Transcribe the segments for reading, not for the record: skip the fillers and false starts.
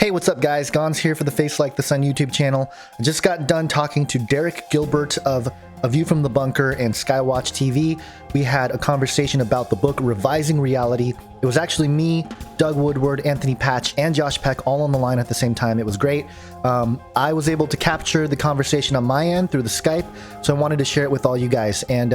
Hey, what's up, guys? Gonz here for the Face Like the Sun YouTube channel. I just got done talking to Derek Gilbert of A View from the Bunker and Skywatch TV. We had a conversation about the book Revising Reality. It was actually me, Doug Woodward, Anthony Patch, and Josh Peck all on the line at the same time. It was great. I was able to capture the conversation on my end through the Skype, so I wanted to share it with all you guys. And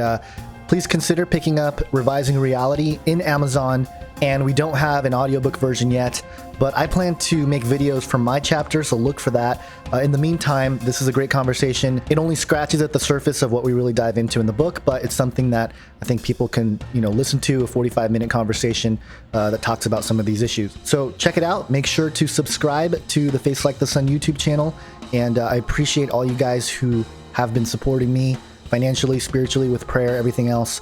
please consider picking up Revising Reality in Amazon. And we don't have an audiobook version yet, but I plan to make videos from my chapter, so look for that. In the meantime, this is a great conversation. It only scratches at the surface of what we really dive into in the book, but it's something that I think people can, listen to, a 45-minute conversation that talks about some of these issues. So check it out. Make sure to subscribe to the Face Like the Sun YouTube channel, and I appreciate all you guys who have been supporting me financially, spiritually, with prayer, everything else.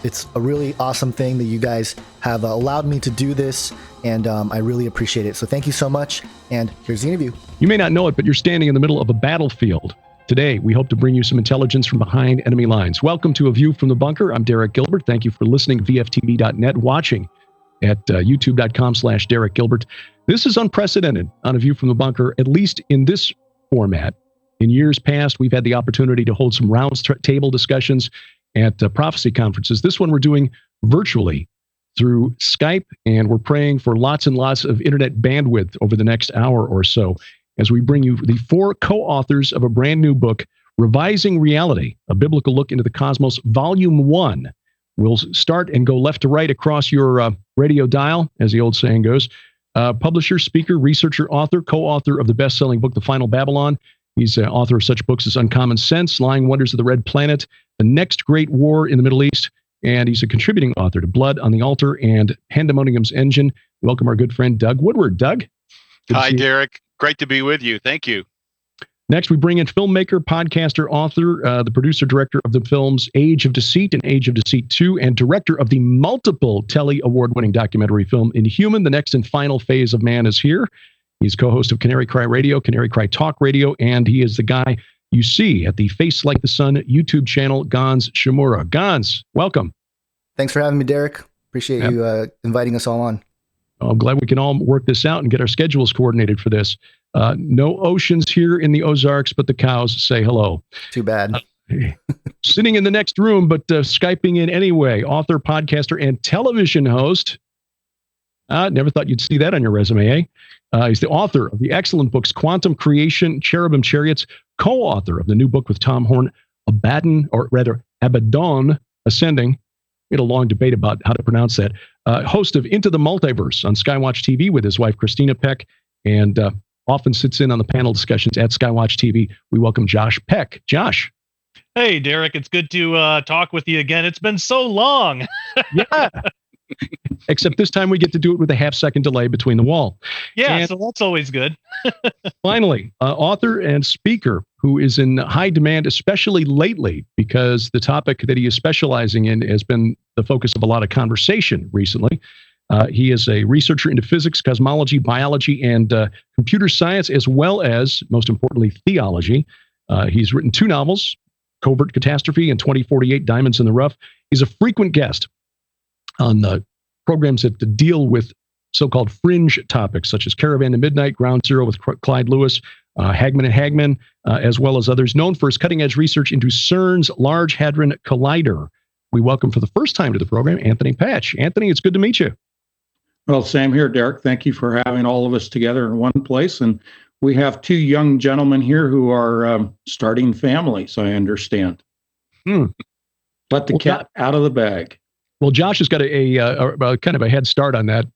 It's a really awesome thing that you guys have allowed me to do this, and I really appreciate it. So thank you so much, and here's the interview. You may not know it, but you're standing in the middle of a battlefield. Today, we hope to bring you some intelligence from behind enemy lines. Welcome to A View from the Bunker. I'm Derek Gilbert. Thank you for listening, vftv.net, watching at youtube.com/Derek Gilbert. This is unprecedented on A View from the Bunker, at least in this format. In years past, we've had the opportunity to hold some roundtable discussions at prophecy conferences. This one we're doing virtually through Skype, and we're praying for lots and lots of internet bandwidth over the next hour or so as we bring you the four co-authors of a brand new book, Revising Reality, A Biblical Look into the Cosmos, Volume 1. We'll start and go left to right across your radio dial, as the old saying goes. Publisher, speaker, researcher, author, co-author of the best-selling book, The Final Babylon. He's author of such books as Uncommon Sense, Lying Wonders of the Red Planet, The Next Great War in the Middle East, and he's a contributing author to Blood on the Altar and Pandemonium's Engine. Welcome our good friend, Doug Woodward. Doug? Hi, Derek. Great to be with you. Thank you. Next, we bring in filmmaker, podcaster, author, the producer-director of the films Age of Deceit and Age of Deceit 2, and director of the multiple Telly Award-winning documentary film Inhuman, The Next and Final Phase of Man is Here. He's co-host of Canary Cry Radio, Canary Cry Talk Radio, and he is the guy you see at the Face Like the Sun YouTube channel, Gonz Shimura. Gonz, welcome. Thanks for having me, Derek. Appreciate you inviting us all on. I'm glad we can all work this out and get our schedules coordinated for this. No oceans here in the Ozarks, but the cows say hello. Too bad. Sitting in the next room, but Skyping in anyway, author, podcaster, and television host. Never thought you'd see that on your resume, eh? He's the author of the excellent books Quantum Creation, Cherubim Chariots, co-author of the new book with Tom Horn, Abaddon Ascending. We had a long debate about how to pronounce that. Host of Into the Multiverse on Skywatch TV with his wife, Christina Peck, and often sits in on the panel discussions at Skywatch TV. We welcome Josh Peck. Josh. Hey, Derek. It's good to talk with you again. It's been so long. Yeah. Except this time we get to do it with a half-second delay between the wall. Yeah, and so that's always good. Finally, author and speaker who is in high demand, especially lately, because the topic that he is specializing in has been the focus of a lot of conversation recently. He is a researcher into physics, cosmology, biology, and computer science, as well as, most importantly, theology. He's written 2 novels, Covert Catastrophe and 2048, Diamonds in the Rough. He's a frequent guest on programs that deal with so-called fringe topics, such as Caravan to Midnight, Ground Zero with Clyde Lewis, Hagman and Hagman, as well as others, known for his cutting-edge research into CERN's Large Hadron Collider. We welcome for the first time to the program, Anthony Patch. Anthony, it's good to meet you. Well, same here, Derek. Thank you for having all of us together in one place. And we have 2 young gentlemen here who are starting families, I understand. Let the cat out of the bag. Well, Josh has got a kind of a head start on that.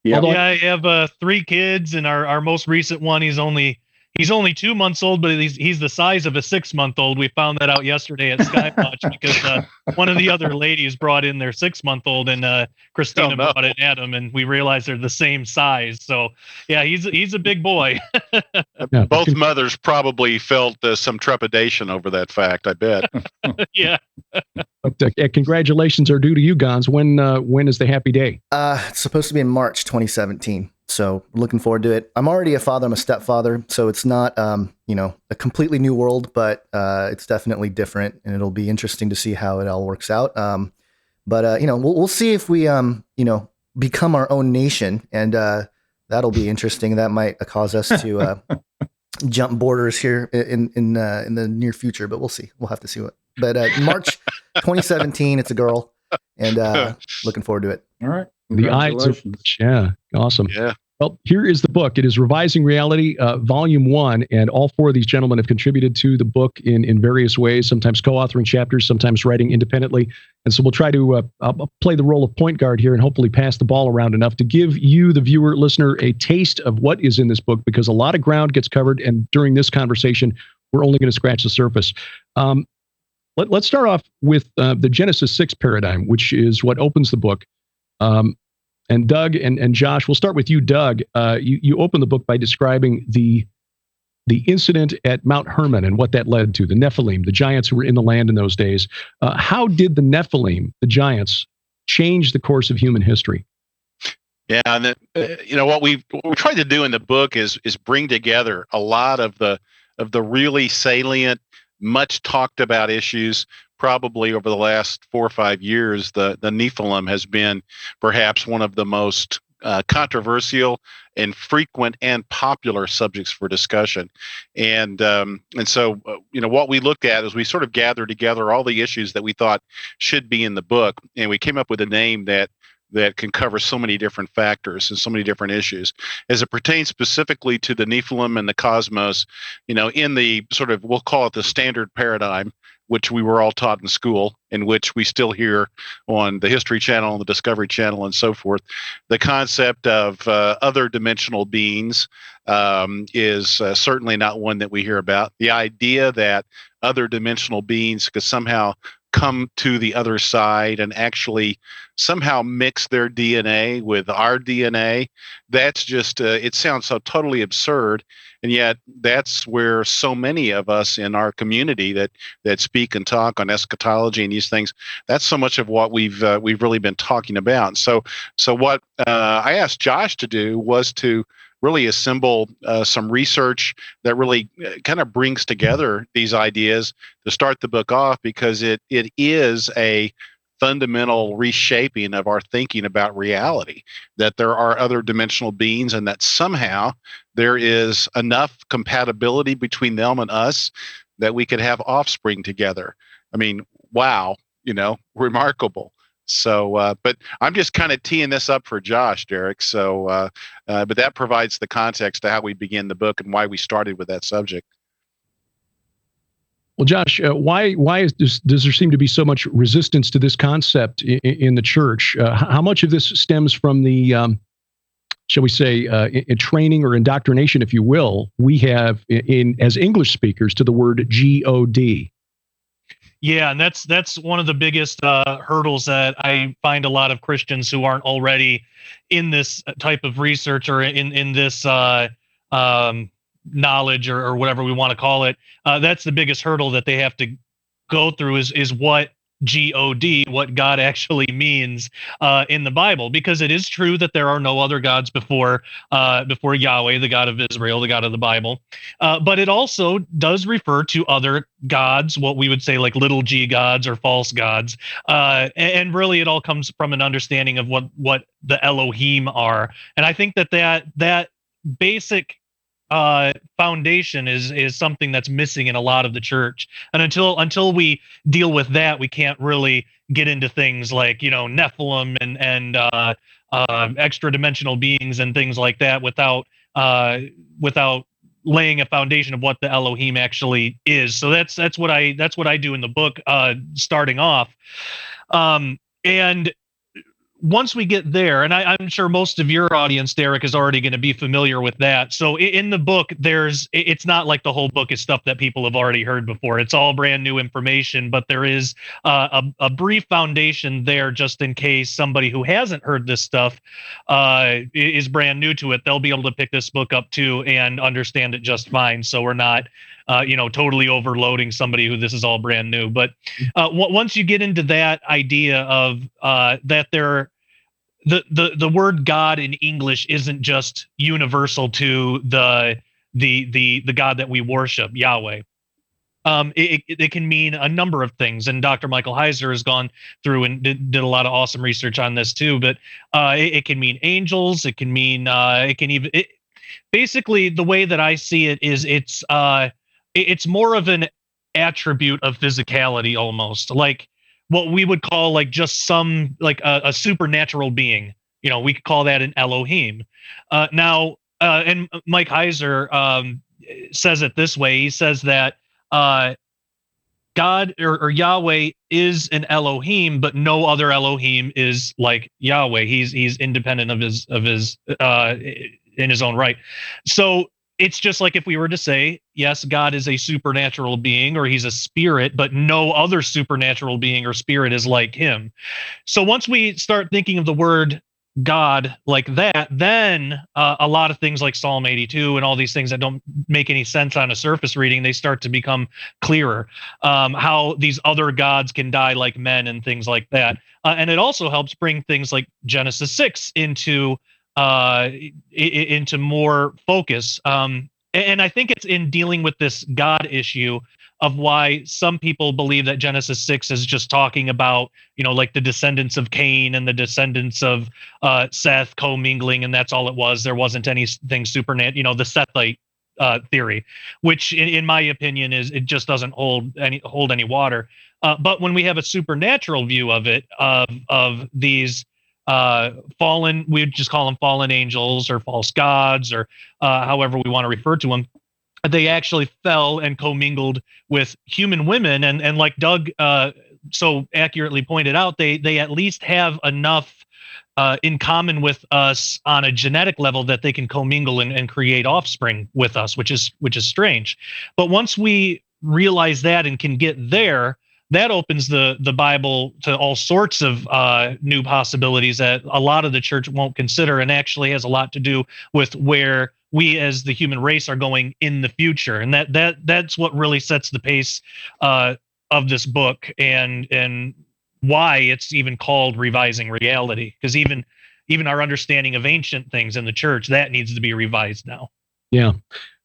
Yeah, I have 3 kids, and our most recent one, he's only 2 months old, but he's the size of a 6-month-old. We found that out yesterday at Skywatch because one of the other ladies brought in their 6-month-old, and Christina brought in Adam, and we realized they're the same size. So yeah, he's a big boy. Both mothers probably felt some trepidation over that fact, I bet. Yeah. But congratulations are due to you, Gonz. When is the happy day? It's supposed to be in March 2017. So looking forward to it. I'm already a father. I'm a stepfather. So it's not, a completely new world, but it's definitely different, and it'll be interesting to see how it all works out. But we'll see if we, become our own nation and That'll be interesting. That might cause us to jump borders here in the near future, but we'll see. We'll have to see what. But March 2017, it's a girl, and looking forward to it. All right. The eyes of, yeah, awesome. Yeah. Well, here is the book. It is Revising Reality, Volume 1, and all four of these gentlemen have contributed to the book in various ways, sometimes co-authoring chapters, sometimes writing independently. And so we'll try to play the role of point guard here and hopefully pass the ball around enough to give you, the viewer, listener, a taste of what is in this book, because a lot of ground gets covered, and during this conversation, we're only going to scratch the surface. Let's start off with the Genesis 6 paradigm, which is what opens the book. And Doug and Josh, we'll start with you, Doug. You open the book by describing the incident at Mount Hermon and what that led to, the Nephilim, the giants who were in the land in those days. How did the Nephilim, the giants, change the course of human history? Yeah, and what we tried to do in the book is bring together a lot of the really salient, much talked about issues. Probably over the last 4 or 5 years, the Nephilim has been perhaps one of the most controversial and frequent and popular subjects for discussion. And so what we looked at is we sort of gathered together all the issues that we thought should be in the book, and we came up with a name that can cover so many different factors and so many different issues. As it pertains specifically to the Nephilim and the cosmos, in the sort of, we'll call it the standard paradigm, which we were all taught in school, in which we still hear on the History Channel and the Discovery Channel and so forth. The concept of other dimensional beings is certainly not one that we hear about. The idea that other dimensional beings could somehow come to the other side and actually somehow mix their DNA with our DNA, that's just, it sounds so totally absurd. And yet that's where so many of us in our community that speak and talk on eschatology and these things, that's so much of what we've really been talking about. So what I asked Josh to do was to really assemble some research that really kind of brings together these ideas to start the book off, because it is a fundamental reshaping of our thinking about reality, that there are other dimensional beings and that somehow there is enough compatibility between them and us that we could have offspring together. I mean, wow, remarkable. So, but I'm just kind of teeing this up for Josh, Derek. So, but that provides the context to how we begin the book and why we started with that subject. Well, Josh, why does there seem to be so much resistance to this concept in the church? How much of this stems from the, shall we say, in training or indoctrination, if you will, we have as English speakers to the word God? Yeah, and that's one of the biggest hurdles that I find a lot of Christians who aren't already in this type of research or in this knowledge or whatever we want to call it. That's the biggest hurdle that they have to go through is what God, what God actually means in the Bible, because it is true that there are no other gods before Yahweh, the God of Israel, the God of the Bible. But it also does refer to other gods, what we would say like little g gods or false gods. And really it all comes from an understanding of what the Elohim are. And I think that basic foundation is something that's missing in a lot of the church, and until we deal with that, we can't really get into things like Nephilim and extra dimensional beings and things like that without laying a foundation of what the Elohim actually is. So that's what I do in the book, starting off, and once we get there, and I'm sure most of your audience, Derek, is already going to be familiar with that. So in the book, it's not like the whole book is stuff that people have already heard before. It's all brand new information, but there is a brief foundation there just in case somebody who hasn't heard this stuff is brand new to it. They'll be able to pick this book up too and understand it just fine. So we're not totally overloading somebody who this is all brand new. But once you get into that idea of that the word God in English isn't just universal to the God that we worship, Yahweh. It can mean a number of things, and Dr. Michael Heiser has gone through and did a lot of awesome research on this too. But it can mean angels. It can mean basically the way that I see it is it's more of an attribute of physicality, almost like what we would call like just some like a supernatural being. We could call that an Elohim. And Mike Heiser says it this way. He says that God or Yahweh is an Elohim, but no other Elohim is like Yahweh. He's independent of his in his own right. So it's just like if we were to say, yes, God is a supernatural being or he's a spirit, but no other supernatural being or spirit is like him. So once we start thinking of the word God like that, then a lot of things like Psalm 82 and all these things that don't make any sense on a surface reading, they start to become clearer. How these other gods can die like men and things like that. And it also helps bring things like Genesis 6 into more focus. And I think it's in dealing with this God issue of why some people believe that Genesis 6 is just talking about, like the descendants of Cain and the descendants of Seth commingling, and that's all it was. There wasn't anything supernatural, the Sethite theory, which in my opinion it just doesn't hold any water. But when we have a supernatural view of it, of these fallen, we would just call them fallen angels or false gods or however we want to refer to them. They actually fell and commingled with human women, and like Doug so accurately pointed out, they at least have enough in common with us on a genetic level that they can commingle and create offspring with us, which is strange. But once we realize that and can get there, that opens the Bible to all sorts of new possibilities that a lot of the church won't consider, and actually has a lot to do with where we as the human race are going in the future. And that's what really sets the pace of this book and why it's even called Revising Reality, because even our understanding of ancient things in the church, that needs to be revised now. Yeah.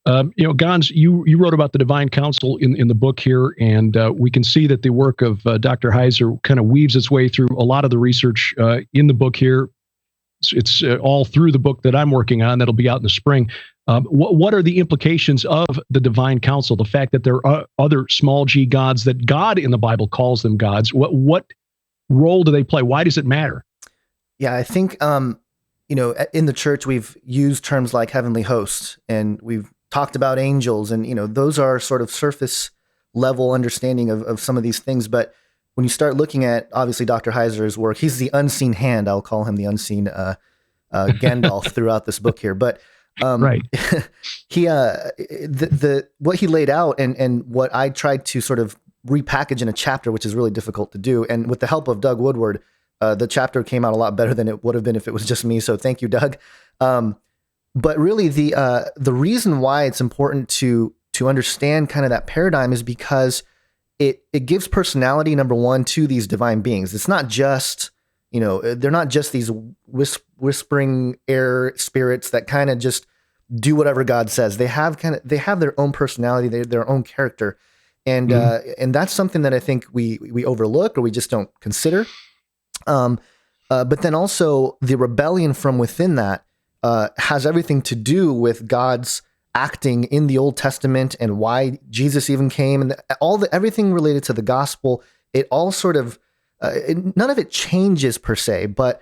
Gonz, you wrote about the divine council in the book here, and we can see that the work of Dr. Heiser kind of weaves its way through a lot of the research in the book here. It's all through the book that I'm working on that'll be out in the spring. What are the implications of the divine council? The fact that there are other small g gods, that God in the Bible calls them gods. What role do they play? Why does it matter? Yeah, I think in the church we've used terms like heavenly hosts, and we've talked about angels, and those are sort of surface level understanding of some of these things. But when you start looking at, obviously, Dr. Heiser's work, he's the unseen hand. I'll call him the unseen Gandalf throughout this book here. But right, he what he laid out and what I tried to sort of repackage in a chapter, which is really difficult to do. And with the help of Doug Woodward, the chapter came out a lot better than it would have been if it was just me. So thank you, Doug. But really, the reason why it's important to understand kind of that paradigm is because it gives personality, number one, to these divine beings. It's not just, they're not just these whispering air spirits that kind of just do whatever God says. They have their own personality, their own character. And and that's something that I think we overlook or we just don't consider. But then also the rebellion from within that has everything to do with God's acting in the Old Testament and why Jesus even came, and everything related to the gospel. It all sort of none of it changes per se, but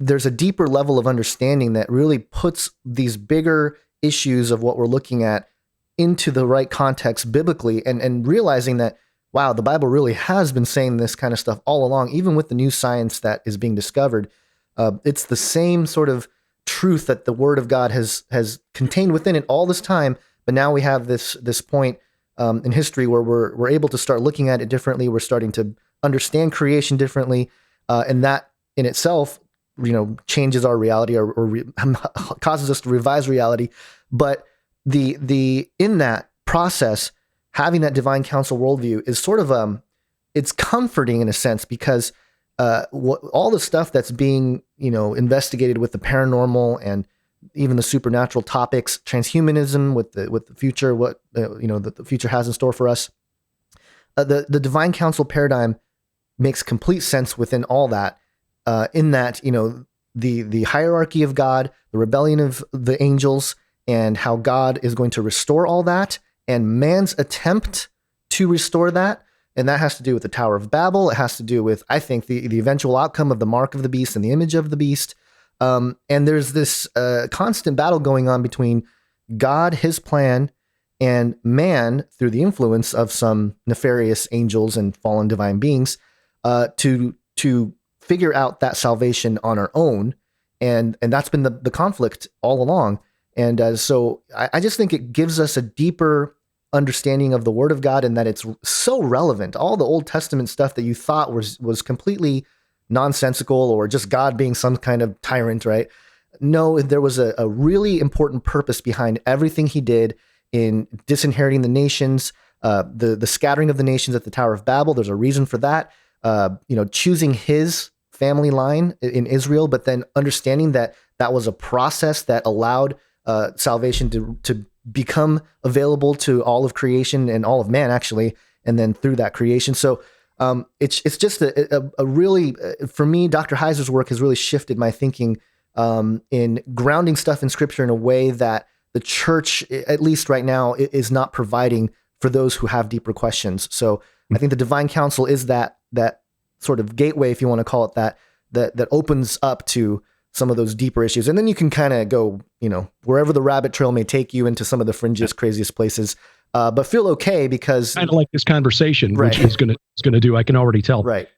there's a deeper level of understanding that really puts these bigger issues of what we're looking at into the right context biblically, and realizing that, wow, the Bible really has been saying this kind of stuff all along, even with the new science that is being discovered. It's the same sort of truth that the Word of God has contained within it all this time, but now we have this point in history where we're able to start looking at it differently. We're starting to understand creation differently, and that in itself, changes our reality or causes us to revise reality. But the in that process, having that divine counsel worldview is sort of it's comforting in a sense, because all the stuff that's being investigated with the paranormal and even the supernatural topics, transhumanism with the future, what the future has in store for us, the divine council paradigm makes complete sense within all that, in that, the hierarchy of God, the rebellion of the angels, and how God is going to restore all that, and man's attempt to restore that. And that has to do with the Tower of Babel. It has to do with, I think, the eventual outcome of the mark of the beast and the image of the beast. And there's this constant battle going on between God, his plan, and man through the influence of some nefarious angels and fallen divine beings, to figure out that salvation on our own. And that's been the conflict all along. And so I just think it gives us a deeper understanding of the Word of God, and that it's so relevant. All the Old Testament stuff that you thought was completely nonsensical or just God being some kind of tyrant, right? No, there was a really important purpose behind everything he did in disinheriting the nations, the scattering of the nations at the Tower of Babel. There's a reason for that. Choosing his family line in Israel, but then understanding that that was a process that allowed salvation to become available to all of creation and all of man, actually, and then through that creation. So it's just a really, for me, Dr. Heiser's work has really shifted my thinking in grounding stuff in Scripture in a way that the church, at least right now, is not providing for those who have deeper questions. So I think the divine council is that sort of gateway, if you want to call it that opens up to some of those deeper issues. And then you can kind of go, wherever the rabbit trail may take you into some of the fringiest, craziest places, but feel okay because kind of like this conversation, right, which is going to do, I can already tell. Right.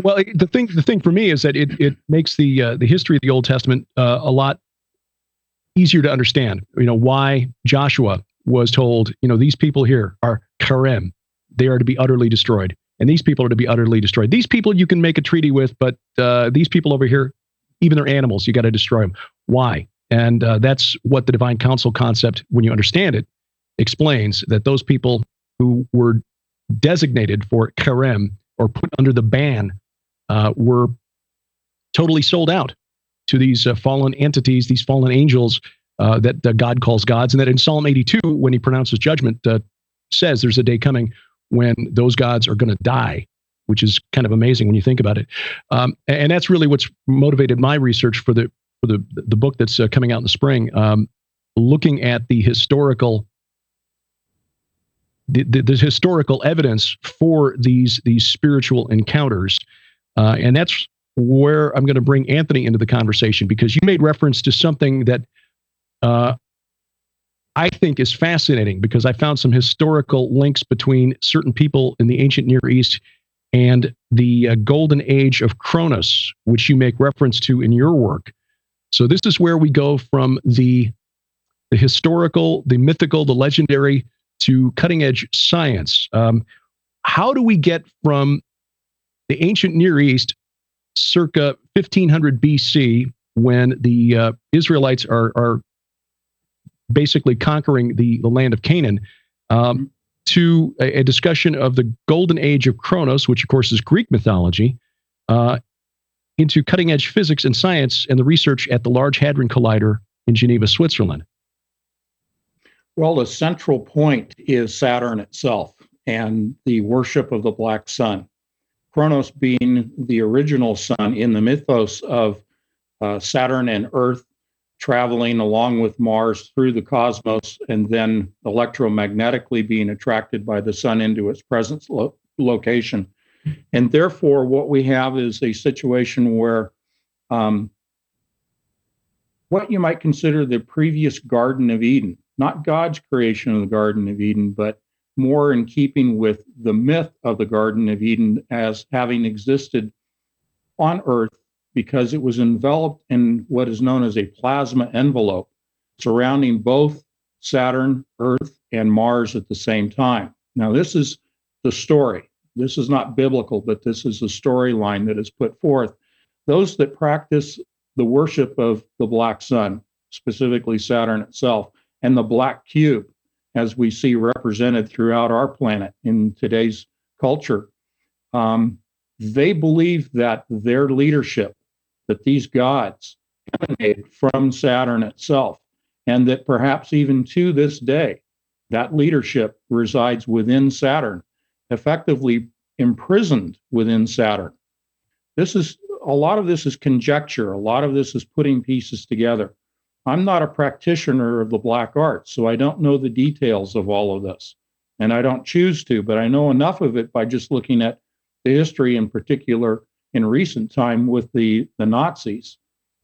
Well, the thing for me is that it makes the history of the Old Testament a lot easier to understand. Why Joshua was told, these people here are Karem, they are to be utterly destroyed. And these people are to be utterly destroyed. These people you can make a treaty with, but these people over here, even they're animals, you got to destroy them. Why? And that's what the divine council concept, when you understand it, explains, that those people who were designated for Karem or put under the ban were totally sold out to these fallen entities, these fallen angels that God calls gods. And that in Psalm 82, when he pronounces judgment, says there's a day coming when those gods are going to die, which is kind of amazing when you think about it. And that's really what's motivated my research for the book that's coming out in the spring, looking at the historical evidence for these spiritual encounters. And that's where I'm going to bring Anthony into the conversation, because you made reference to something that I think is fascinating, because I found some historical links between certain people in the ancient Near East and the golden age of Kronos, which you make reference to in your work. So this is where we go from the historical, the mythical, the legendary, to cutting edge science. How do we get from the ancient Near East circa 1500 BC, when the Israelites are basically conquering the land of Canaan, to a discussion of the golden age of Kronos, which of course is Greek mythology, into cutting edge physics and science and the research at the Large Hadron Collider in Geneva, Switzerland? Well, the central point is Saturn itself and the worship of the black sun. Kronos being the original sun in the mythos of Saturn and Earth traveling along with Mars through the cosmos, and then electromagnetically being attracted by the sun into its present location. And therefore, what we have is a situation where what you might consider the previous Garden of Eden, not God's creation of the Garden of Eden, but more in keeping with the myth of the Garden of Eden as having existed on Earth, because it was enveloped in what is known as a plasma envelope surrounding both Saturn, Earth, and Mars at the same time. Now, this is the story. This is not biblical, but this is a storyline that is put forth. Those that practice the worship of the black sun, specifically Saturn itself, and the black cube, as we see represented throughout our planet in today's culture, they believe that their leadership, that these gods emanated from Saturn itself, and that perhaps even to this day, That leadership resides within Saturn, effectively imprisoned within Saturn. A lot of this is conjecture. A lot of this is putting pieces together. I'm not a practitioner of the black arts, so I don't know the details of all of this. And I don't choose to, but I know enough of it by just looking at the history, in particular in recent time with the Nazis,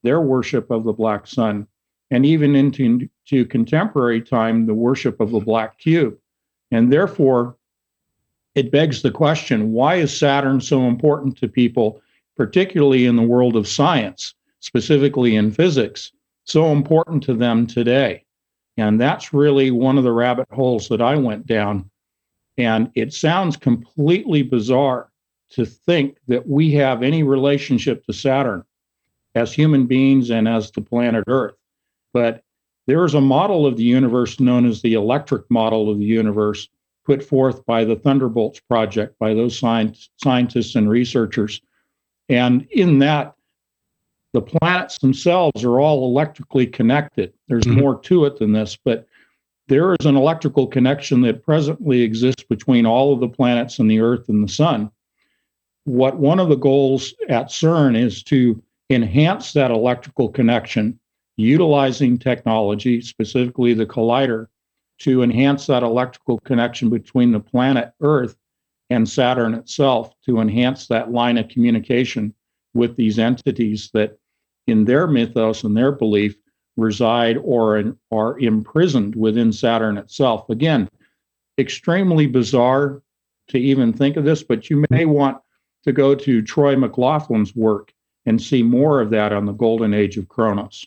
their worship of the black sun, and even into contemporary time, the worship of the black cube. And therefore, it begs the question, why is Saturn so important to people, particularly in the world of science, specifically in physics, so important to them today? And that's really one of the rabbit holes that I went down. And it sounds completely bizarre to think that we have any relationship to Saturn as human beings and as the planet Earth. But there is a model of the universe known as the electric model of the universe, put forth by the Thunderbolts Project, by those scientists and researchers. And in that, the planets themselves are all electrically connected. There's more to it than this, but there is an electrical connection that presently exists between all of the planets and the Earth and the Sun. What one of the goals at CERN is to enhance that electrical connection, utilizing technology, specifically the collider, to enhance that electrical connection between the planet Earth and Saturn itself, to enhance that line of communication with these entities that, in their mythos and their belief, reside or are imprisoned within Saturn itself. Again, extremely bizarre to even think of this, but you may want to go to Troy McLaughlin's work and see more of that on the Golden Age of Kronos.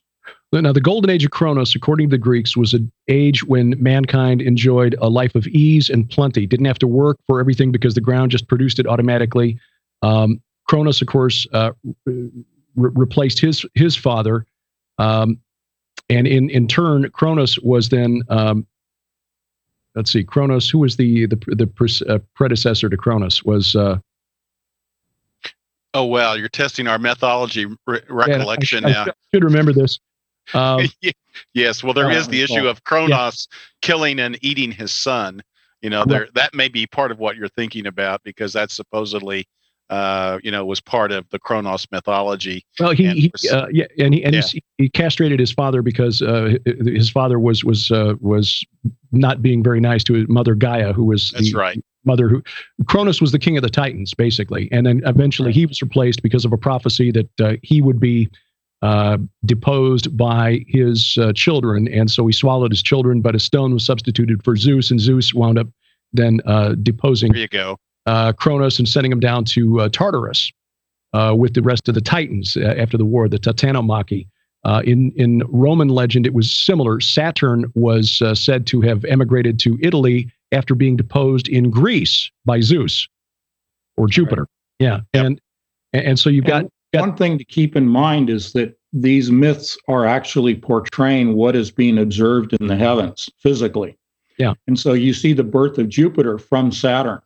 Now, the Golden Age of Kronos, according to the Greeks, was an age when mankind enjoyed a life of ease and plenty, didn't have to work for everything because the ground just produced it automatically. Kronos, of course, replaced his father, and in turn, Kronos was then, let's see, Kronos, who was the predecessor to Kronos, was... Oh, well, you're testing our mythology recollection now. I should remember this. Yes, well, there is the issue of Kronos killing and eating his son. You know, that may be part of what you're thinking about, because that's supposedly, was part of the Kronos mythology. Well, he castrated his father because his father was not being very nice to his mother Gaia, who was mother who Kronos was the king of the Titans, basically, and then eventually he was replaced because of a prophecy that he would be deposed by his children, and so he swallowed his children, but a stone was substituted for Zeus, and Zeus wound up then deposing Kronos and sending him down to Tartarus with the rest of the Titans after the war, the Titanomachy. In Roman legend, it was similar. Saturn was said to have emigrated to Italy after being deposed in Greece by Zeus or Jupiter. Right. Yeah, yep. And so you've got one thing to keep in mind is that these myths are actually portraying what is being observed in the heavens physically. Yeah. And so you see the birth of Jupiter from Saturn.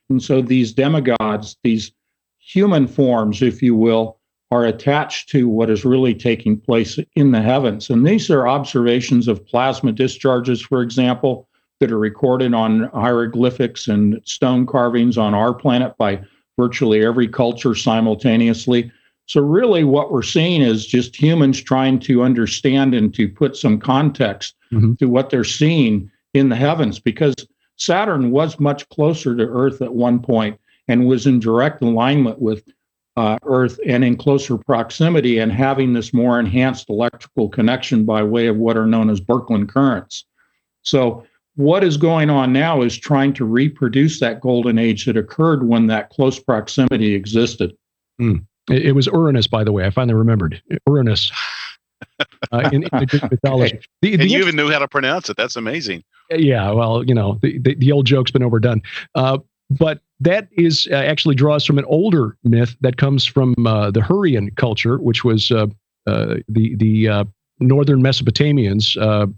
And so these demigods, these human forms, if you will, are attached to what is really taking place in the heavens. And these are observations of plasma discharges, for example, that are recorded on hieroglyphics and stone carvings on our planet by virtually every culture simultaneously. So really what we're seeing is just humans trying to understand and to put some context to what they're seeing in the heavens, because Saturn was much closer to Earth at one point and was in direct alignment with Earth and in closer proximity, and having this more enhanced electrical connection by way of what are known as Birkeland currents. So what is going on now is trying to reproduce that golden age that occurred when that close proximity existed. It was Uranus, by the way. I finally remembered. Uranus. In the Greek mythology. And you even knew how to pronounce it. That's amazing. Yeah, well, the old joke's been overdone. But that is actually draws from an older myth that comes from the Hurrian culture, which was the northern Mesopotamians,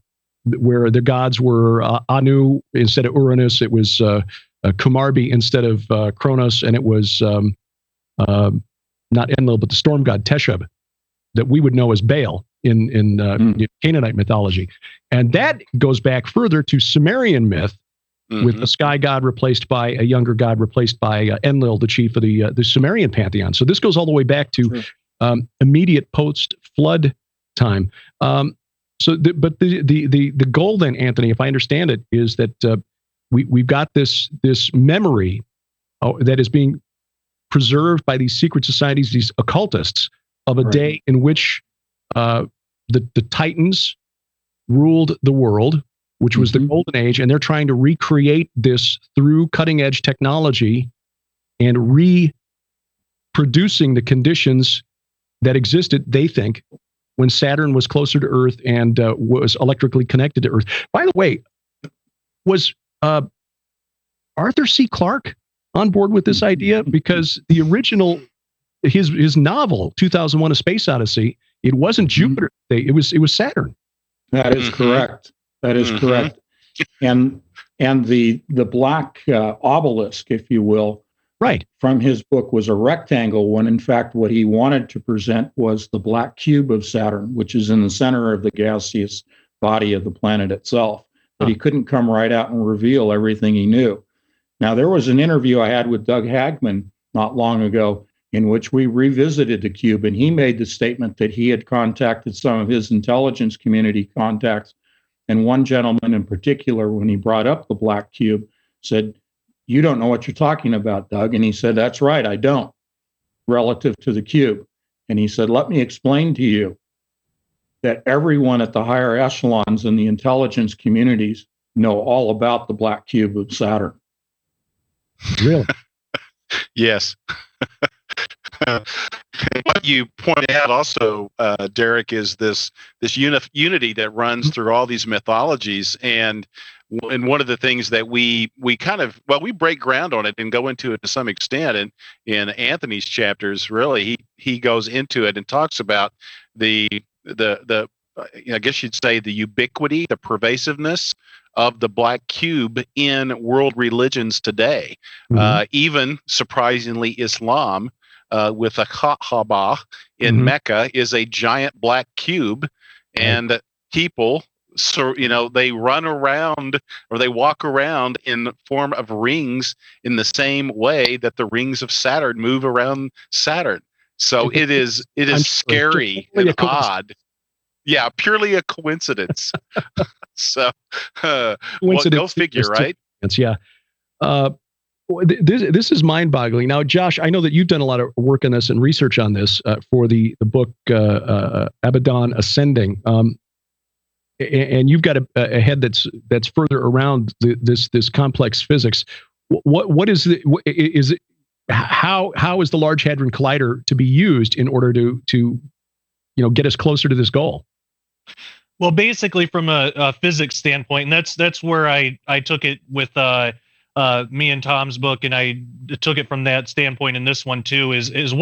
where the gods were Anu instead of Uranus. It was Kumarbi instead of Kronos, and it was not Enlil, but the storm god Teshub, that we would know as Baal. in Canaanite mythology, and that goes back further to Sumerian myth, with the sky god replaced by a younger god, replaced by Enlil, the chief of the Sumerian pantheon. So this goes all the way back to immediate post-flood time. But the goal then, Anthony, if I understand it, is that we've got this memory that is being preserved by these secret societies, these occultists, of a day in which the Titans ruled the world, which was the golden age, and they're trying to recreate this through cutting edge technology and reproducing the conditions that existed, they think, when Saturn was closer to Earth and was electrically connected to Earth. By the way, was Arthur C. Clarke on board with this idea? Because the original, his novel, 2001: A Space Odyssey, it wasn't Jupiter. It was Saturn. That is correct. That is correct. And the black obelisk, if you will, from his book was a rectangle, when in fact what he wanted to present was the black cube of Saturn, which is in the center of the gaseous body of the planet itself. But he couldn't come right out and reveal everything he knew. Now, there was an interview I had with Doug Hagman not long ago in which we revisited the cube, and he made the statement that he had contacted some of his intelligence community contacts, and one gentleman in particular, when he brought up the black cube, said, "You don't know what you're talking about, Doug." And he said, "That's right, I don't," relative to the cube. And he said, "Let me explain to you that everyone at the higher echelons in the intelligence communities know all about the black cube of Saturn." Really? Yes. What you point out also, Derek, is this unity that runs through all these mythologies, and one of the things that we break ground on it and go into it to some extent, and in Anthony's chapters, really he goes into it and talks about the I guess you'd say the ubiquity, the pervasiveness of the black cube in world religions today. Even surprisingly, Islam, with a Kaaba in Mecca, is a giant black cube, and people, they run around or they walk around in form of rings in the same way that the rings of Saturn move around Saturn. So it is scary and odd. Yeah, purely a coincidence. So, go figure, right? Yeah. This is mind-boggling. Now, Josh, I know that you've done a lot of work on this and research on this for the book Abaddon Ascending, and you've got a head that's further around this complex physics. What is it? How is the Large Hadron Collider to be used in order to get us closer to this goal? Well, basically, from a physics standpoint, and that's where I took it with me and Tom's book, and I took it from that standpoint in this one too. Is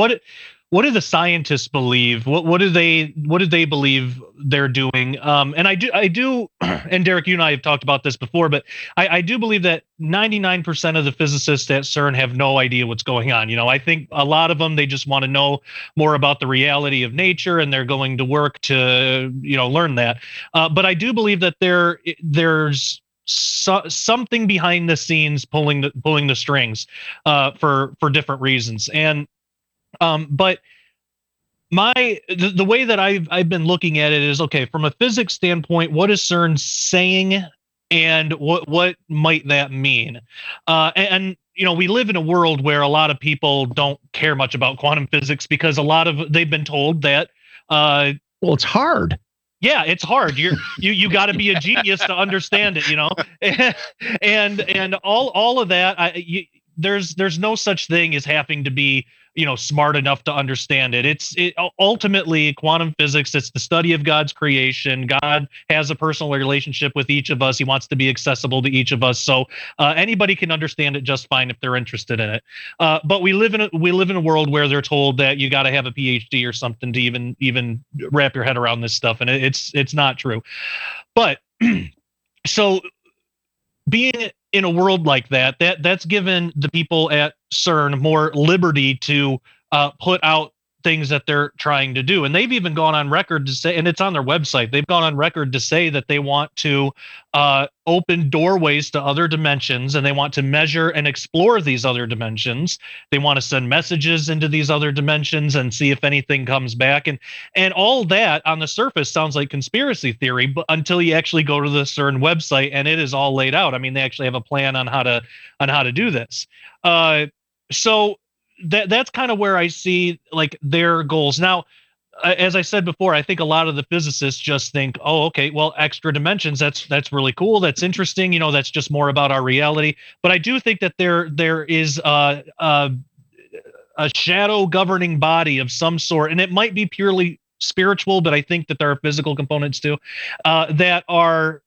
what do the scientists believe? What do they believe they're doing? And I do, and Derek, you and I have talked about this before, but I do believe that 99% of the physicists at CERN have no idea what's going on. I think a lot of them, they just want to know more about the reality of nature, and they're going to work to learn that. But I do believe that there's something behind the scenes pulling the strings for different reasons. And but the way that I've been looking at it is, okay, from a physics standpoint, what is CERN saying, and what might that mean? And we live in a world where a lot of people don't care much about quantum physics because they've been told that it's hard. Yeah, it's hard. You got to be a genius to understand it, and all of that. There's no such thing as having to be smart enough to understand it. It's ultimately quantum physics. It's the study of God's creation. God has a personal relationship with each of us. He wants to be accessible to each of us. So anybody can understand it just fine if they're interested in it. But we live in a world where they're told that you got to have a PhD or something to even wrap your head around this stuff, and it's not true. But so being in a world like that's given the people at CERN more liberty to put out things that they're trying to do. And they've even gone on record to say, and it's on their website, they've gone on record to say that they want to open doorways to other dimensions, and they want to measure and explore these other dimensions. They want to send messages into these other dimensions and see if anything comes back. And all that on the surface sounds like conspiracy theory, but until you actually go to the CERN website and it is all laid out. I mean, they actually have a plan on how to do this. So that's kind of where I see like their goals. Now, as I said before, I think a lot of the physicists just think, oh, okay, well, extra dimensions, that's really cool. That's interesting. You know, that's just more about our reality. But I do think that there is a shadow governing body of some sort, and it might be purely spiritual, but I think that there are physical components too, that are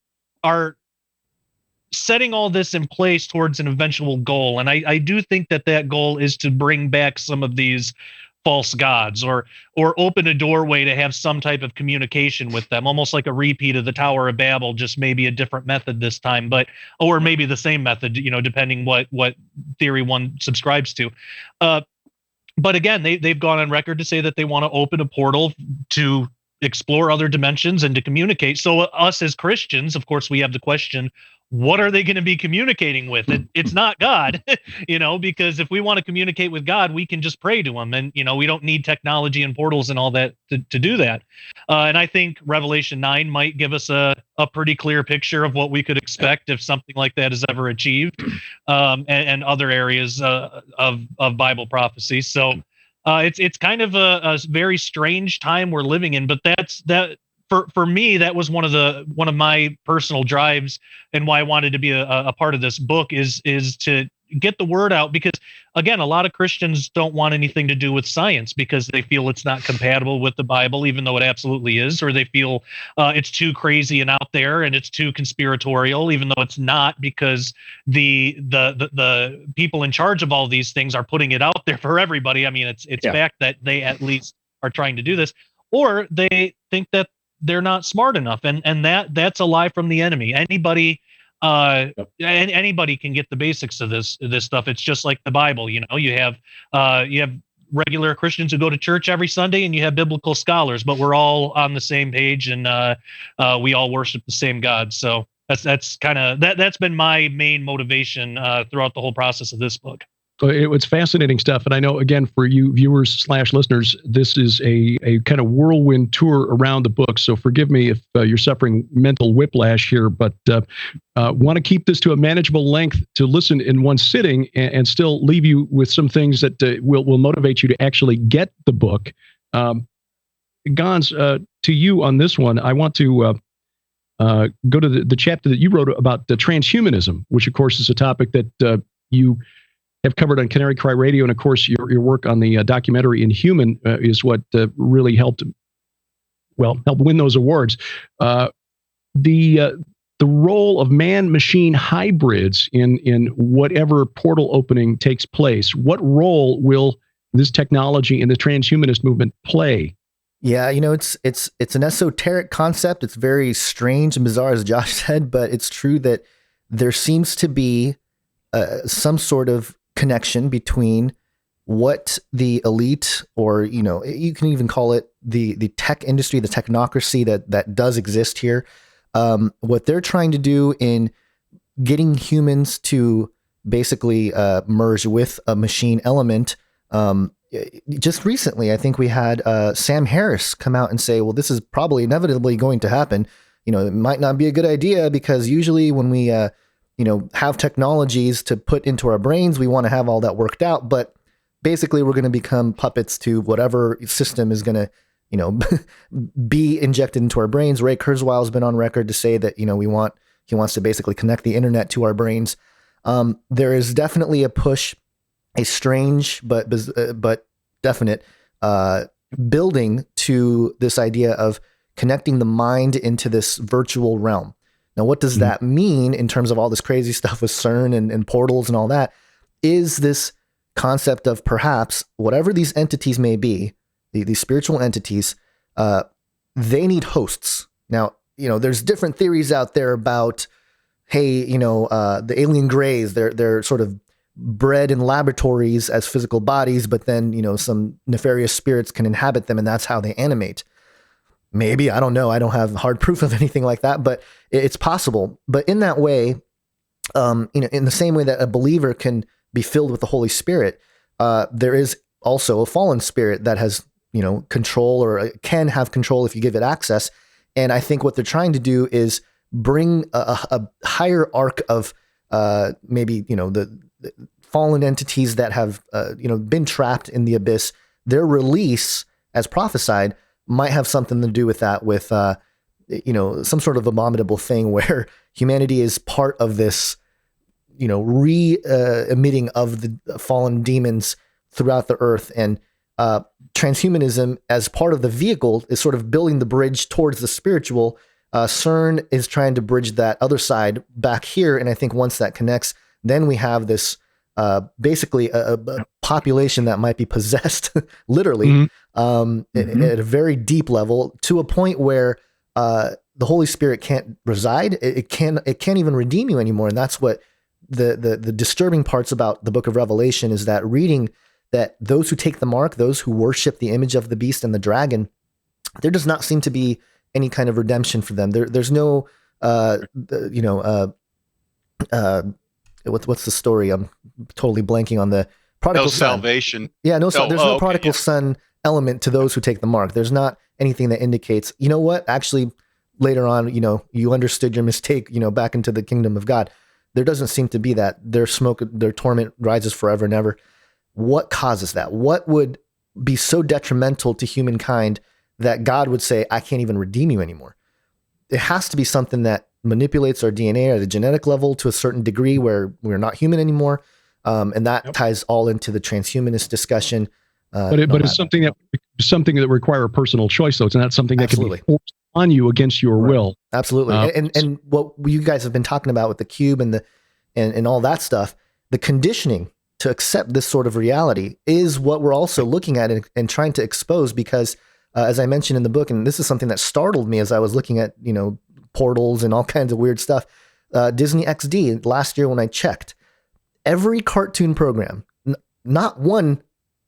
setting all this in place towards an eventual goal. And I do think that goal is to bring back some of these false gods, or open a doorway to have some type of communication with them, almost like a repeat of the Tower of Babel, just maybe a different method this time, or maybe the same method, you know, depending what theory one subscribes to. But again, they've gone on record to say that they want to open a portal to explore other dimensions and to communicate. So us as Christians, of course, we have the question, what are they going to be communicating with? It's not God, you know, because if we want to communicate with God, we can just pray to him. And, you know, we don't need technology and portals and all that to do that. And I think Revelation 9 might give us a pretty clear picture of what we could expect if something like that is ever achieved, and other areas of Bible prophecy. So it's kind of a very strange time we're living in, but that. For me, that was one of my personal drives, and why I wanted to be a part of this book is to get the word out, because again, a lot of Christians don't want anything to do with science because they feel it's not compatible with the Bible, even though it absolutely is, or they feel it's too crazy and out there and it's too conspiratorial, even though it's not, because the people in charge of all these things are putting it out there for everybody. I mean, it's fact that they at least are trying to do this, or they think that they're not smart enough, and that's a lie from the enemy. Anybody anybody can get the basics of this stuff. It's just like the Bible. You know, you have regular Christians who go to church every Sunday, and you have biblical scholars, but we're all on the same page, and we all worship the same God. So that's kind of that's been my main motivation throughout the whole process of this book. It's fascinating stuff. And I know, again, for you viewers / listeners, this is a kind of whirlwind tour around the book. So forgive me if you're suffering mental whiplash here, but want to keep this to a manageable length to listen in one sitting and still leave you with some things that will motivate you to actually get the book. Gonz, to you on this one, I want to go to the chapter that you wrote about the transhumanism, which, of course, is a topic that you have covered on Canary Cry Radio, and of course your work on the documentary Inhuman is what really helped win those awards. The role of man-machine hybrids in whatever portal opening takes place. What role will this technology in the transhumanist movement play? Yeah, you know, it's an esoteric concept. It's very strange and bizarre, as Josh said, but it's true that there seems to be some sort of connection between what the elite, or, you know, you can even call it the tech industry, the technocracy that does exist here, what they're trying to do in getting humans to basically merge with a machine element. Just recently, I think we had Sam Harris come out and say, well, this is probably inevitably going to happen. You know, it might not be a good idea, because usually when we have technologies to put into our brains, we want to have all that worked out, but basically we're going to become puppets to whatever system is going to, be injected into our brains. Ray Kurzweil has been on record to say that, he wants to basically connect the internet to our brains. There is definitely a push, a strange, but definite, building to this idea of connecting the mind into this virtual realm. Now, what does that mean in terms of all this crazy stuff with CERN and portals and all that? Is this concept of perhaps whatever these entities may be, these spiritual entities, they need hosts. Now, there's different theories out there about, hey, the alien greys, they're sort of bred in laboratories as physical bodies, but then, some nefarious spirits can inhabit them and that's how they animate. Maybe, I don't know. I don't have hard proof of anything like that, but it's possible. But in that way, in the same way that a believer can be filled with the Holy Spirit, there is also a fallen spirit that has, control, or can have control if you give it access. And I think what they're trying to do is bring a higher arc of maybe, the fallen entities that have, been trapped in the abyss. Their release, as prophesied, might have something to do with that, with, some sort of abominable thing where humanity is part of this, emitting of the fallen demons throughout the earth. And transhumanism, as part of the vehicle, is sort of building the bridge towards the spiritual. CERN is trying to bridge that other side back here. And I think once that connects, then we have this basically a population that might be possessed literally at a very deep level, to a point where the Holy Spirit can't reside. It can't even redeem you anymore. And that's what the disturbing parts about the book of Revelation is, that reading that those who take the mark, those who worship the image of the beast and the dragon, there does not seem to be any kind of redemption for them. There's no, what's the story? I'm totally blanking on the prodigal son. Salvation. Yeah, there's no prodigal son element to those who take the mark. There's not anything that indicates, you know what, actually later on, you understood your mistake, back into the kingdom of God. There doesn't seem to be that. Their torment rises forever and ever. What causes that? What would be so detrimental to humankind that God would say, I can't even redeem you anymore? It has to be something that manipulates our DNA at a genetic level to a certain degree where we're not human anymore. And that ties all into the transhumanist discussion. But it's something that require a personal choice, though. It's not something that can be forced on you against your will. Absolutely. And what you guys have been talking about with the cube and and all that stuff, the conditioning to accept this sort of reality is what we're also looking at and trying to expose, because as I mentioned in the book, and this is something that startled me as I was looking at, portals and all kinds of weird stuff. Disney XD last year when I checked, every cartoon program, not one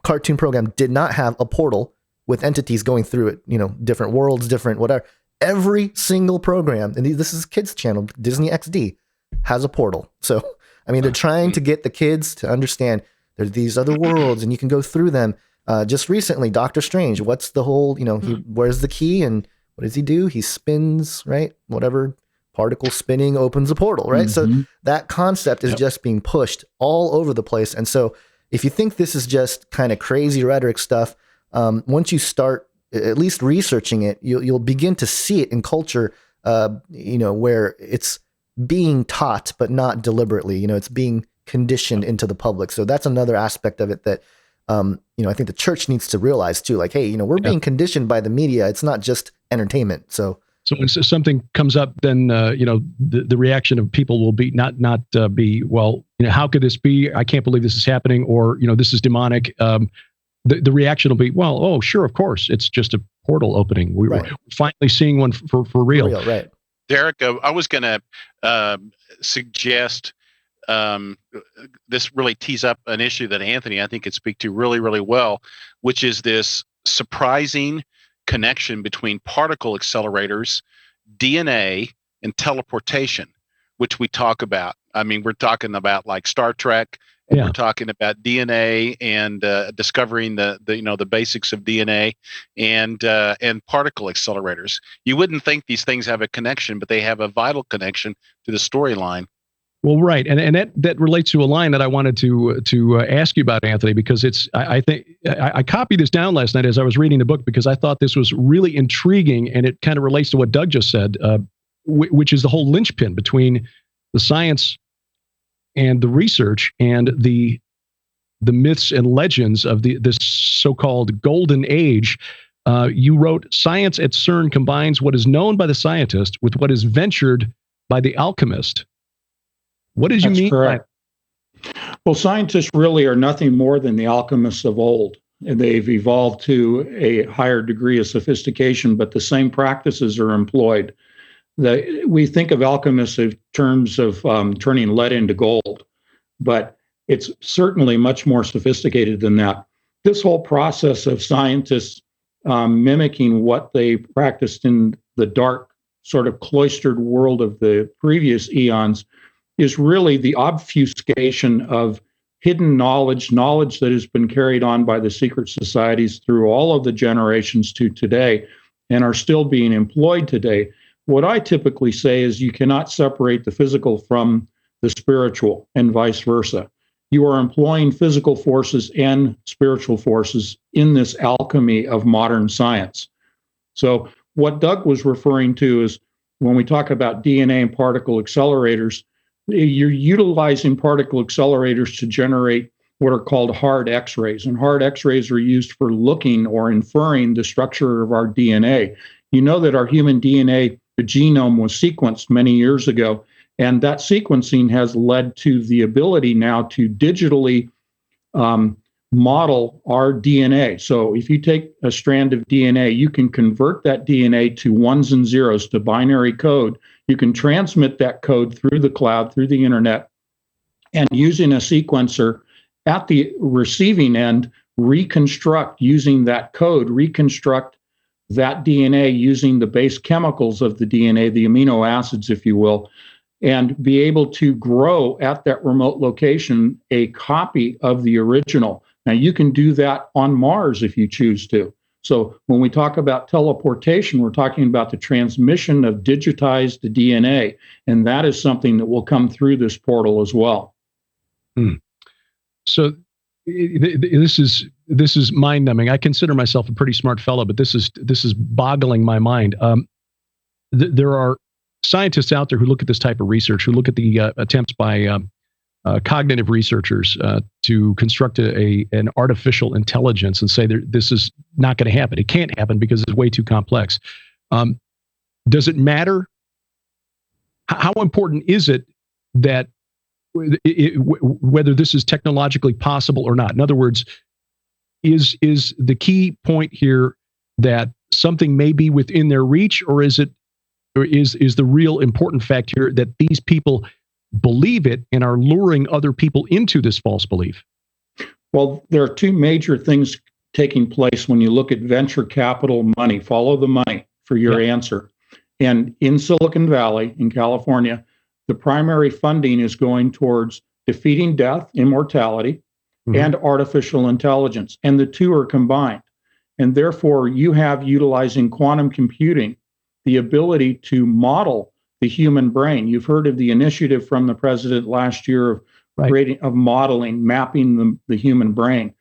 cartoon program did not have a portal with entities going through it, different worlds, different whatever. Every single program, and this is kids channel, Disney XD, has a portal. So, I mean, they're trying to get the kids to understand there's these other worlds and you can go through them. Just recently, Doctor Strange, what's the whole, he where's the key and what does he do? He spins, right? Whatever particle spinning opens a portal, right? So that concept is just being pushed all over the place. And so if you think this is just kind of crazy rhetoric stuff, once you start at least researching it, you'll begin to see it in culture, where it's being taught, but not deliberately, it's being conditioned into the public. So that's another aspect of it that, I think the church needs to realize too, like, hey, we're being conditioned by the media. It's not just entertainment. So when something comes up, then, the reaction of people will be not be, well, how could this be? I can't believe this is happening. Or, this is demonic. The reaction will be, well, oh, sure, of course. It's just a portal opening. We're finally seeing one for real. Right. Derek, I was going to suggest this really tees up an issue that Anthony, I think, could speak to really, really well, which is this surprising connection between particle accelerators, DNA, and teleportation, which we talk about. I mean, we're talking about like Star Trek, and we're talking about DNA and discovering the basics of DNA and particle accelerators. You wouldn't think these things have a connection, but they have a vital connection to the storyline. Well, right, and that relates to a line that I wanted to ask you about, Anthony, because I think I copied this down last night as I was reading the book because I thought this was really intriguing, and it kind of relates to what Doug just said, which is the whole linchpin between the science and the research and the myths and legends of this so-called golden age. You wrote, "Science at CERN combines what is known by the scientist with what is ventured by the alchemist." What did you mean? Correct. Well, scientists really are nothing more than the alchemists of old. And they've evolved to a higher degree of sophistication, but the same practices are employed. We think of alchemists in terms of turning lead into gold, but it's certainly much more sophisticated than that. This whole process of scientists mimicking what they practiced in the dark, sort of cloistered world of the previous eons is really the obfuscation of hidden knowledge that has been carried on by the secret societies through all of the generations to today and are still being employed today. What I typically say is you cannot separate the physical from the spiritual and vice versa. You are employing physical forces and spiritual forces in this alchemy of modern science. So what Doug was referring to is when we talk about DNA and particle accelerators, you're utilizing particle accelerators to generate what are called hard X-rays. And hard X-rays are used for looking or inferring the structure of our DNA. You know that our human DNA, the genome, was sequenced many years ago. And that sequencing has led to the ability now to digitally model our DNA. So if you take a strand of DNA, you can convert that DNA to ones and zeros, to binary code. You can transmit that code through the cloud, through the internet, and using a sequencer at the receiving end, reconstruct using that code, reconstruct that DNA using the base chemicals of the DNA, the amino acids, if you will, and be able to grow at that remote location a copy of the original. Now, you can do that on Mars if you choose to. So when we talk about teleportation, we're talking about the transmission of digitized DNA, and that is something that will come through this portal as well. So this is mind-numbing. I consider myself a pretty smart fellow, but this is boggling my mind. There are scientists out there who look at this type of research, who look at the attempts by cognitive researchers to construct an artificial intelligence and say this is not going to happen. It can't happen because it's way too complex. Does it matter? How important is it that whether this is technologically possible or not? In other words, is the key point here that something may be within their reach, or is the real important fact here that these people believe it and are luring other people into this false belief? Well, there are two major things taking place when you look at venture capital money. Follow the money for your answer. And in Silicon Valley, in California, the primary funding is going towards defeating death, immortality, and artificial intelligence. And the two are combined. And therefore, you have, utilizing quantum computing, the ability to model the human brain. You've heard of the initiative from the president last year of modeling, mapping the human brain.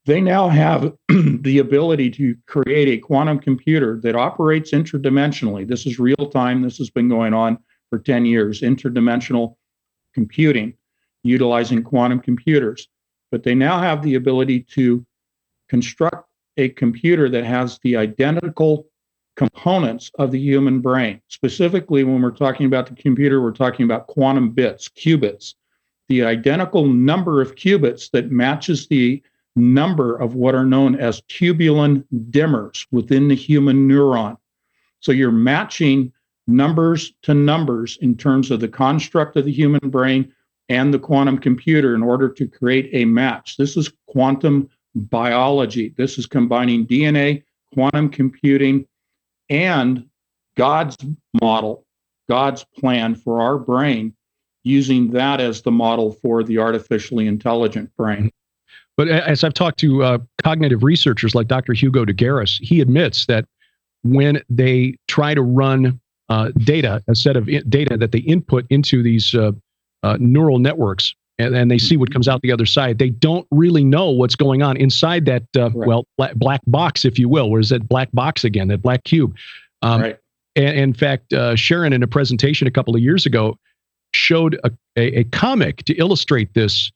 They now have the ability to create a quantum computer that operates interdimensionally. This is real time. This has been going on for 10 years, interdimensional computing, utilizing quantum computers. But they now have the ability to construct a computer that has the identical components of the human brain. Specifically, when we're talking about the computer, we're talking about quantum bits, qubits, the identical number of qubits that matches the number of what are known as tubulin dimmers within the human neuron. So you're matching numbers to numbers in terms of the construct of the human brain and the quantum computer in order to create a match. This is quantum biology. This is combining DNA, quantum computing, and God's model, God's plan for our brain, using that as the model for the artificially intelligent brain. But as I've talked to cognitive researchers like Dr. Hugo de Garis, he admits that when they try to run data, a set of data that they input into these neural networks, and they see what comes out the other side, they don't really know what's going on inside that, black box, if you will. Where's that black box again, that black cube? And in fact, Sharon, in a presentation a couple of years ago, showed a comic to illustrate this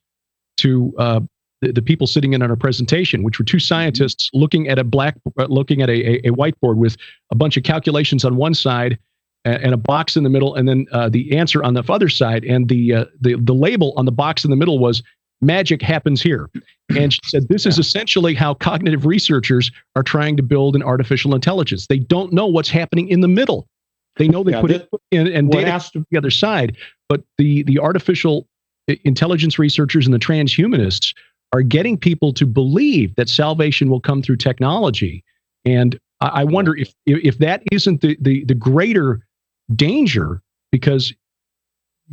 to the people sitting in on our presentation, which were two scientists looking at a whiteboard with a bunch of calculations on one side and a box in the middle, and then the answer on the other side. And the label on the box in the middle was "Magic happens here." And she said, this is essentially how cognitive researchers are trying to build an artificial intelligence. They don't know what's happening in the middle. They know they put it in and data to the other side, but the artificial intelligence researchers and the transhumanists are getting people to believe that salvation will come through technology. And I wonder if that isn't the greater danger, because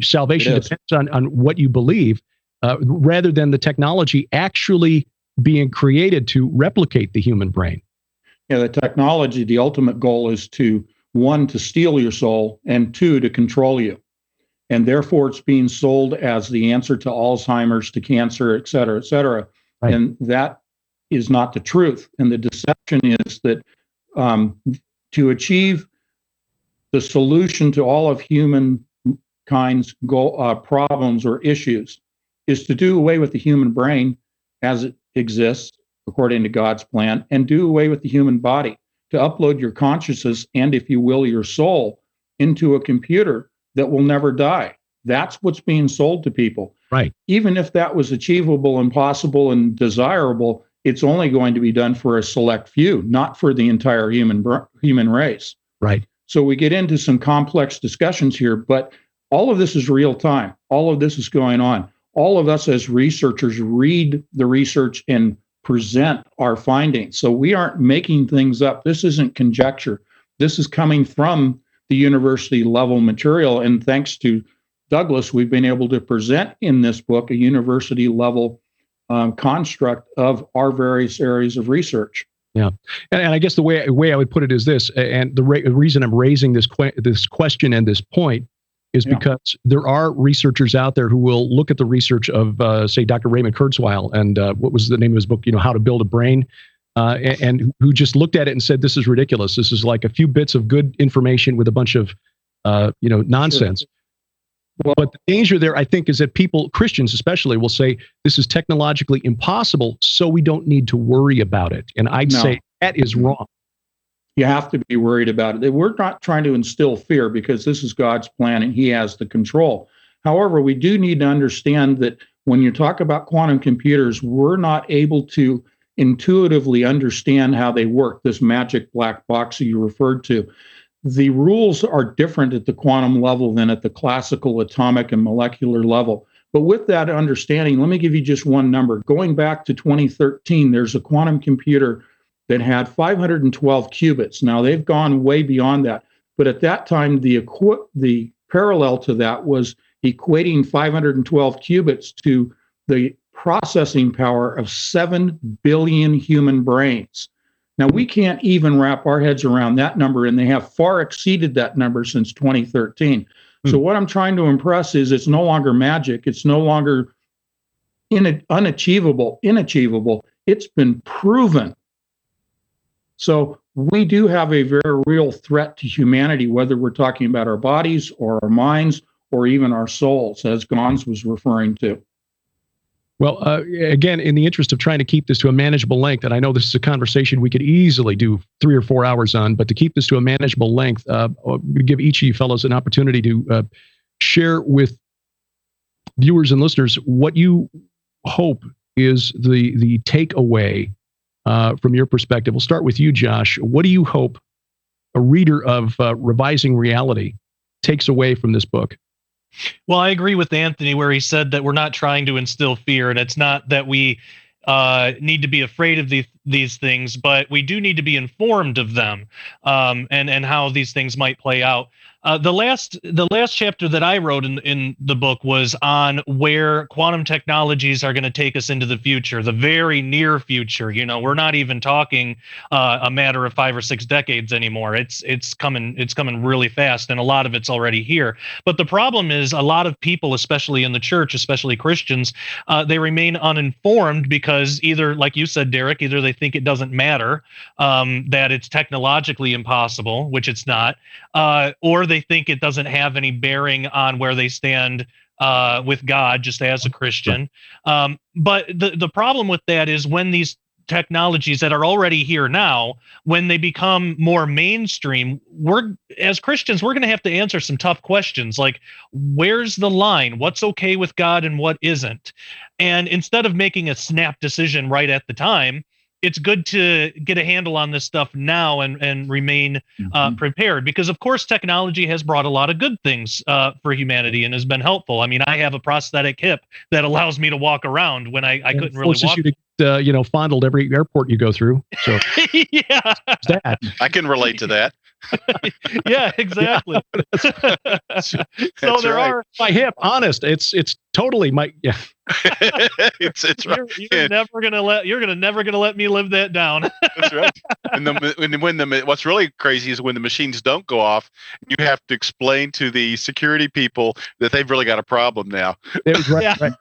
salvation depends on what you believe, rather than the technology actually being created to replicate the human brain. Yeah, the technology, the ultimate goal is to, one, to steal your soul, and two, to control you. And therefore, it's being sold as the answer to Alzheimer's, to cancer, et cetera, et cetera. Right. And that is not the truth. And the deception is that to achieve the solution to all of humankind's problems or issues is to do away with the human brain as it exists according to God's plan, and do away with the human body, to upload your consciousness and, if you will, your soul into a computer that will never die. That's what's being sold to people. Right. Even if that was achievable and possible and desirable, it's only going to be done for a select few, not for the entire human race. Right. So we get into some complex discussions here, but all of this is real time. All of this is going on. All of us as researchers read the research and present our findings. So we aren't making things up. This isn't conjecture. This is coming from the university level material. And thanks to Douglas, we've been able to present in this book a university level construct of our various areas of research. Yeah, and I guess the way I would put it is this, and the reason I'm raising this question and this point is because there are researchers out there who will look at the research of, say, Dr. Raymond Kurzweil, and what was the name of his book, How to Build a Brain, and who just looked at it and said, this is ridiculous. This is like a few bits of good information with a bunch of, nonsense. Sure. Well, but the danger there, I think, is that people, Christians especially, will say this is technologically impossible, so we don't need to worry about it. And I'd say that is wrong. You have to be worried about it. We're not trying to instill fear, because this is God's plan and he has the control. However, we do need to understand that when you talk about quantum computers, we're not able to intuitively understand how they work, this magic black box that you referred to. The rules are different at the quantum level than at the classical atomic and molecular level. But with that understanding, let me give you just one number. Going back to 2013, there's a quantum computer that had 512 qubits. Now, they've gone way beyond that. But at that time, the parallel to that was equating 512 qubits to the processing power of 7 billion human brains. Now, we can't even wrap our heads around that number, and they have far exceeded that number since 2013. So what I'm trying to impress is it's no longer magic. It's no longer unachievable, inachievable. It's been proven. So we do have a very real threat to humanity, whether we're talking about our bodies or our minds or even our souls, as Gonz was referring to. Well, again, in the interest of trying to keep this to a manageable length, and I know this is a conversation we could easily do 3 or 4 hours on, but to keep this to a manageable length, we give each of you fellows an opportunity to share with viewers and listeners what you hope is the takeaway from your perspective. We'll start with you, Josh. What do you hope a reader of Revising Reality takes away from this book? Well, I agree with Anthony where he said that we're not trying to instill fear, and it's not that we need to be afraid of these things, but we do need to be informed of them, and how these things might play out. The last chapter that I wrote in the book was on where quantum technologies are going to take us into the future, the very near future. We're not even talking a matter of 5 or 6 decades anymore. It's coming really fast, and a lot of it's already here. But the problem is a lot of people, especially in the church, especially Christians, they remain uninformed because either, like you said, Derek, either they think it doesn't matter, that it's technologically impossible, which it's not, or they think it doesn't have any bearing on where they stand with God, just as a Christian. But the problem with that is when these technologies that are already here now, when they become more mainstream, as Christians, we're going to have to answer some tough questions like, where's the line? What's okay with God and what isn't? And instead of making a snap decision right at the time, it's good to get a handle on this stuff now and remain prepared, because of course technology has brought a lot of good things for humanity and has been helpful. I mean, I have a prosthetic hip that allows me to walk around when I couldn't really walk. You to, fondled every airport you go through. So yeah, that. I can relate to that. Yeah, exactly. So there are my hip. Honest, it's totally my yeah. it's right. You're never gonna let me live that down. That's right. And when what's really crazy is when the machines don't go off, you have to explain to the security people that they've really got a problem now. Right.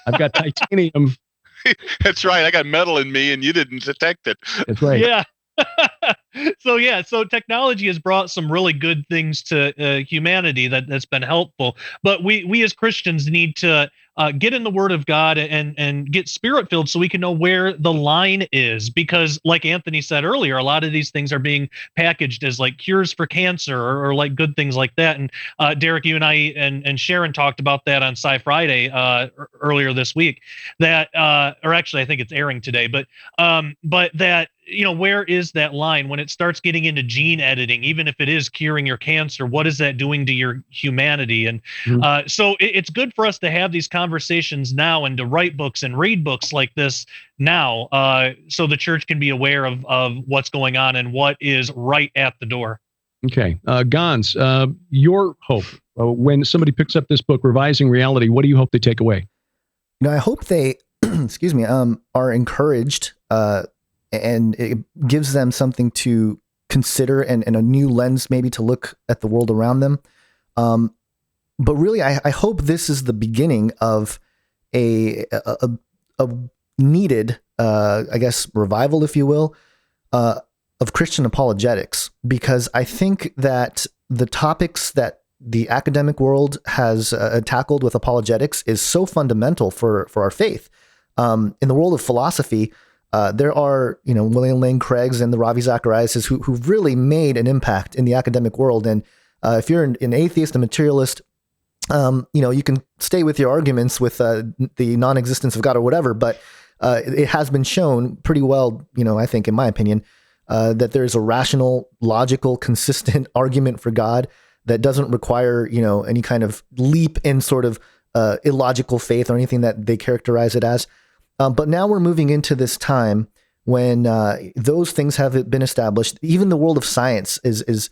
I've got titanium. That's right. I got metal in me, and you didn't detect it. That's right. Yeah. So technology has brought some really good things to humanity that's been helpful, but we as Christians need to get in the Word of God and get Spirit filled so we can know where the line is, because like Anthony said earlier, a lot of these things are being packaged as like cures for cancer or like good things like that. And Derek, you and I and Sharon talked about that on Sci Friday earlier this week. That or actually I think it's airing today, but that. Where is that line when it starts getting into gene editing, even if it is curing your cancer? What is that doing to your humanity? And so it's good for us to have these conversations now and to write books and read books like this now, so the church can be aware of what's going on and what is right at the door. Okay. Gonz, your hope when somebody picks up this book, Revising Reality, what do you hope they take away? I hope they, excuse me, are encouraged, and it gives them something to consider and a new lens maybe to look at the world around them. But really, I hope this is the beginning of a needed, I guess, revival, if you will, of Christian apologetics, because I think that the topics that the academic world has tackled with apologetics is so fundamental for our faith. In the world of philosophy, there are, William Lane Craig's and the Ravi Zacharias who've really made an impact in the academic world. And if you're an atheist, a materialist, you can stay with your arguments with the non-existence of God or whatever, but it has been shown pretty well, I think, in my opinion, that there's a rational, logical, consistent argument for God that doesn't require, any kind of leap in sort of illogical faith or anything that they characterize it as. But now we're moving into this time when those things have been established. Even the world of science is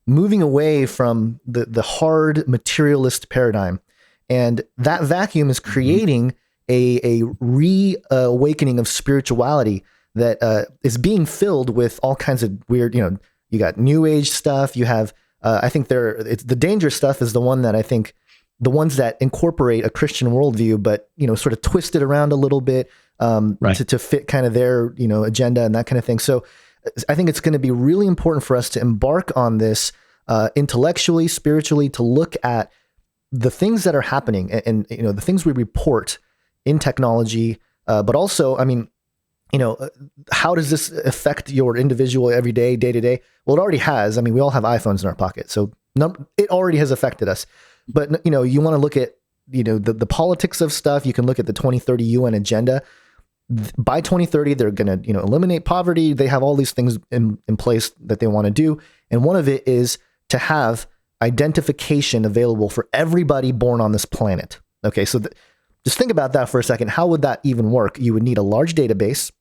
moving away from the hard materialist paradigm. And that vacuum is creating a reawakening of spirituality that is being filled with all kinds of weird, you got new age stuff. You have, I think the dangerous stuff is the one that I think the ones that incorporate a Christian worldview, but, sort of twist it around a little bit to fit kind of their, agenda and that kind of thing. So I think it's going to be really important for us to embark on this intellectually, spiritually, to look at the things that are happening and the things we report in technology, but also, how does this affect your individual everyday, day to day? Well, it already has. We all have iPhones in our pocket, so it already has affected us. But, you want to look at, the politics of stuff. You can look at the 2030 UN agenda. By 2030, they're going to, eliminate poverty. They have all these things in place that they want to do. And one of it is to have identification available for everybody born on this planet. Okay, so just think about that for a second. How would that even work? You would need a large database,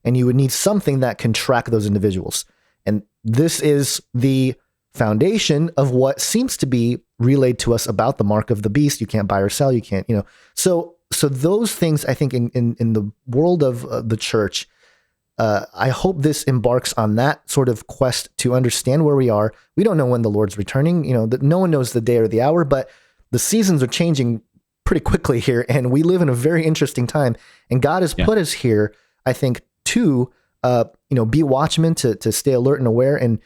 and you would need something that can track those individuals. And this is the foundation of what seems to be relayed to us about the mark of the beast. You can't buy or sell. You can't, So those things, I think, in the world of the church, I hope this embarks on that sort of quest to understand where we are. We don't know when the Lord's returning. No one knows the day or the hour, but the seasons are changing pretty quickly here, and we live in a very interesting time. And God has put us here, I think, to be watchmen, to stay alert and aware. And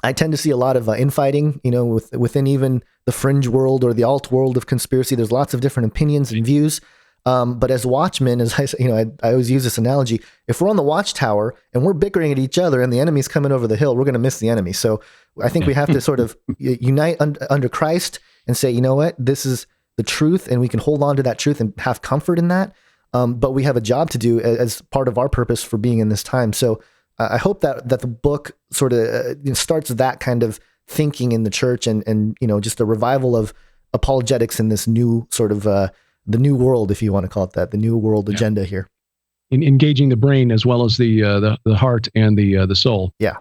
I tend to see a lot of infighting, within even the fringe world or the alt world of conspiracy. There's lots of different opinions and views. But as watchmen, as I always use this analogy, if we're on the watchtower and we're bickering at each other and the enemy's coming over the hill, we're going to miss the enemy. So I think we have to sort of unite under Christ and say, you know what, this is the truth, and we can hold on to that truth and have comfort in that. but we have a job to do as part of our purpose for being in this time. So I hope that the book sort of starts that kind of thinking in the church, and just a revival of apologetics in this new sort of the new world, if you want to call it that, the new world agenda here. In engaging the brain as well as the heart and the soul. Yeah.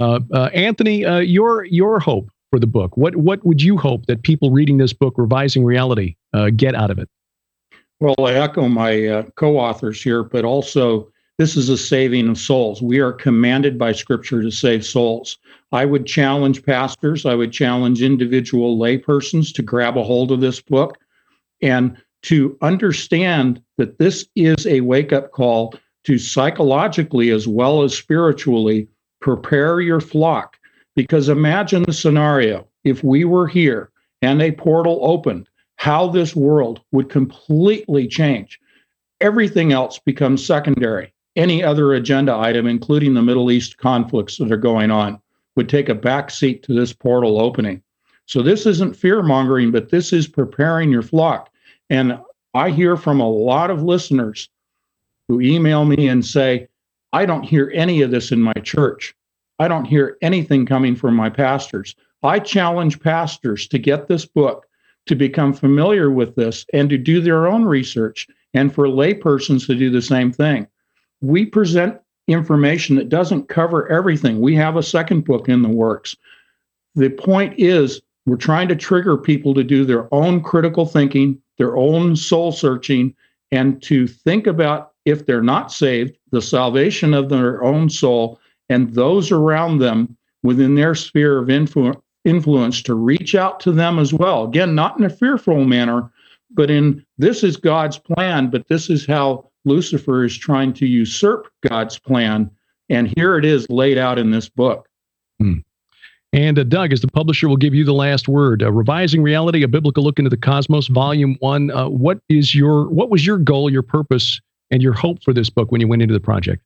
Anthony, your hope for the book. What would you hope that people reading this book, Revising Reality, get out of it? Well, I echo my co-authors here, but also this is a saving of souls. We are commanded by Scripture to save souls. I would challenge pastors, I would challenge individual laypersons to grab a hold of this book and to understand that this is a wake-up call to psychologically as well as spiritually prepare your flock. Because imagine the scenario, if we were here and a portal opened, how this world would completely change. Everything else becomes secondary. Any other agenda item, including the Middle East conflicts that are going on, would take a back seat to this portal opening. So this isn't fear-mongering, but this is preparing your flock. And I hear from a lot of listeners who email me and say, I don't hear any of this in my church. I don't hear anything coming from my pastors. I challenge pastors to get this book, to become familiar with this, and to do their own research, and for laypersons to do the same thing. We present information that doesn't cover everything. We have a second book in the works. The point is, we're trying to trigger people to do their own critical thinking, their own soul searching, and to think about, if they're not saved, the salvation of their own soul and those around them within their sphere of influence, to reach out to them as well. Again, not in a fearful manner, but in, this is God's plan, but this is how Lucifer is trying to usurp God's plan. And here it is laid out in this book. And Doug, as the publisher, will give you the last word. Revising Reality, A Biblical Look into the Cosmos, Volume 1. What was your goal, your purpose, and your hope for this book when you went into the project?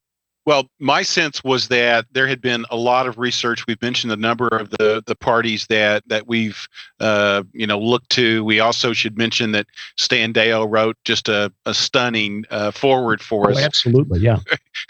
Well, my sense was that there had been a lot of research. We've mentioned a number of the parties that we've looked to. We also should mention that Stan Deyo wrote just a stunning foreword for us. Absolutely, yeah.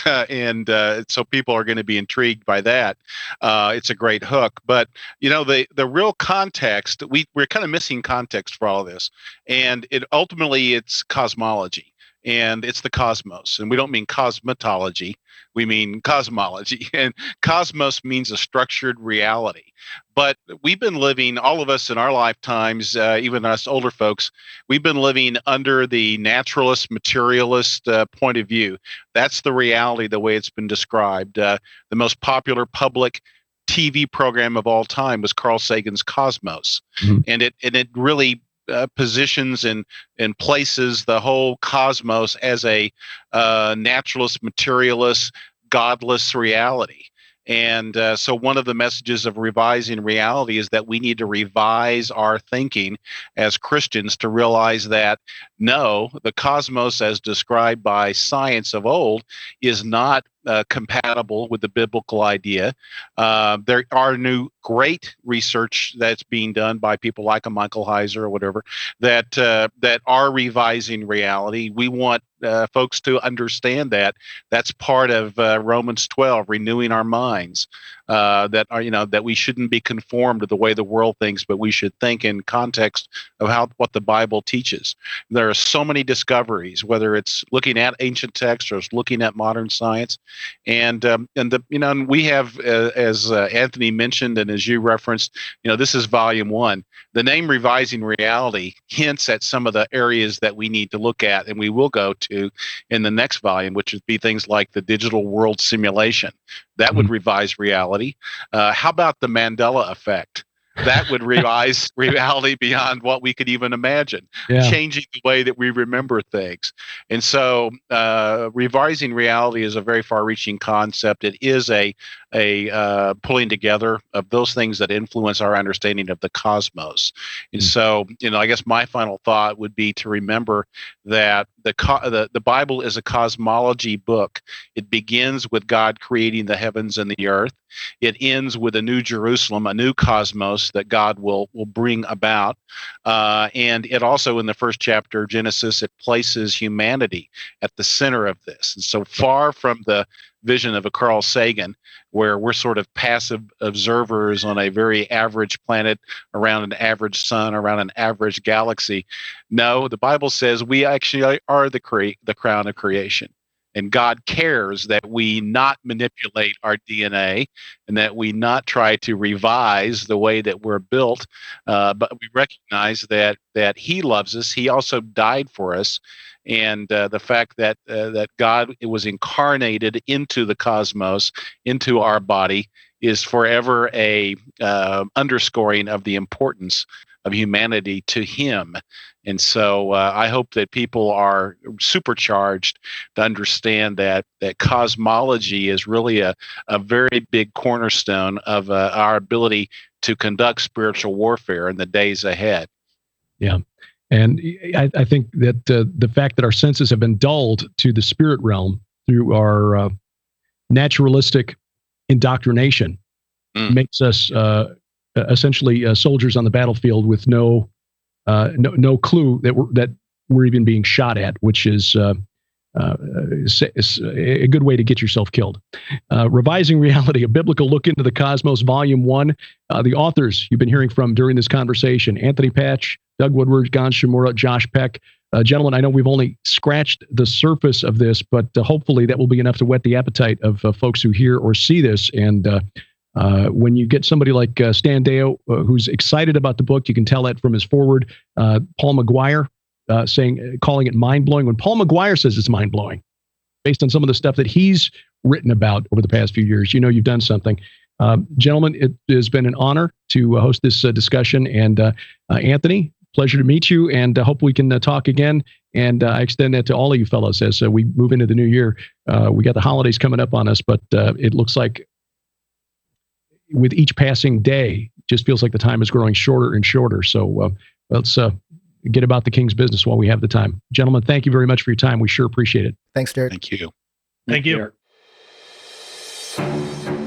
And so people are going to be intrigued by that. It's a great hook. But the real context, we're kind of missing context for all of this, and it's cosmology. And it's the cosmos. And we don't mean cosmetology. We mean cosmology. And cosmos means a structured reality. But we've been living, all of us in our lifetimes, even us older folks, we've been living under the naturalist, materialist point of view. That's the reality, the way it's been described. The most popular public TV program of all time was Carl Sagan's Cosmos. Mm-hmm. And it really positions and places the whole cosmos as a naturalist, materialist, godless reality. And so one of the messages of Revising Reality is that we need to revise our thinking as Christians to realize that, no, the cosmos as described by science of old is not compatible with the biblical idea. There are new great research that's being done by people like a Michael Heiser or whatever that are revising reality. We want folks to understand that that's part of Romans 12, renewing our minds. That we shouldn't be conformed to the way the world thinks, but we should think in context of what the Bible teaches. There are so many discoveries, whether it's looking at ancient texts or looking at modern science, and we have, as Anthony mentioned and as you referenced, this is Volume 1. The name Revising Reality hints at some of the areas that we need to look at, and we will go to in the next volume, which would be things like the digital world simulation. That would revise reality. How about the Mandela effect? That would revise reality beyond what we could even imagine, changing the way that we remember things. And so revising reality is a very far-reaching concept. It is a pulling together of those things that influence our understanding of the cosmos. And so, I guess my final thought would be to remember that the Bible is a cosmology book. It begins with God creating the heavens and the earth. It ends with a new Jerusalem, a new cosmos that God will bring about. And it also, in the first chapter of Genesis, it places humanity at the center of this. And so far from the vision of a Carl Sagan, where we're sort of passive observers on a very average planet around an average sun, around an average galaxy. No, the Bible says we actually are the crown of creation. And God cares that we not manipulate our DNA and that we not try to revise the way that we're built, but we recognize that He loves us. He also died for us. And the fact that God was incarnated into the cosmos, into our body, is forever a underscoring of the importance of humanity to Him. And so I hope that people are supercharged to understand that cosmology is really a very big cornerstone of our ability to conduct spiritual warfare in the days ahead. Yeah. And I think that the fact that our senses have been dulled to the spirit realm through our naturalistic indoctrination makes us essentially soldiers on the battlefield with no clue that we're even being shot at, which is a good way to get yourself killed. Revising Reality, a biblical look into the cosmos, Volume 1. The authors you've been hearing from during this conversation: Anthony Patch, Doug Woodward, Gonz Shimura, Josh Peck. Gentlemen, I know we've only scratched the surface of this, but hopefully that will be enough to whet the appetite of folks who hear or see this. And when you get somebody like Stan Deo, who's excited about the book, you can tell that from his foreword. Paul McGuire calling it mind-blowing. When Paul McGuire says it's mind-blowing, based on some of the stuff that he's written about over the past few years, you know you've done something. Gentlemen, it has been an honor to host this discussion. And Anthony, pleasure to meet you, and hope we can talk again. And I extend that to all of you fellows as we move into the new year. We got the holidays coming up on us, but it looks like with each passing day, it just feels like the time is growing shorter and shorter. So let's get about the King's business while we have the time. Gentlemen, thank you very much for your time. We sure appreciate it. Thanks, Derek. Thank you. Thank you. Derek.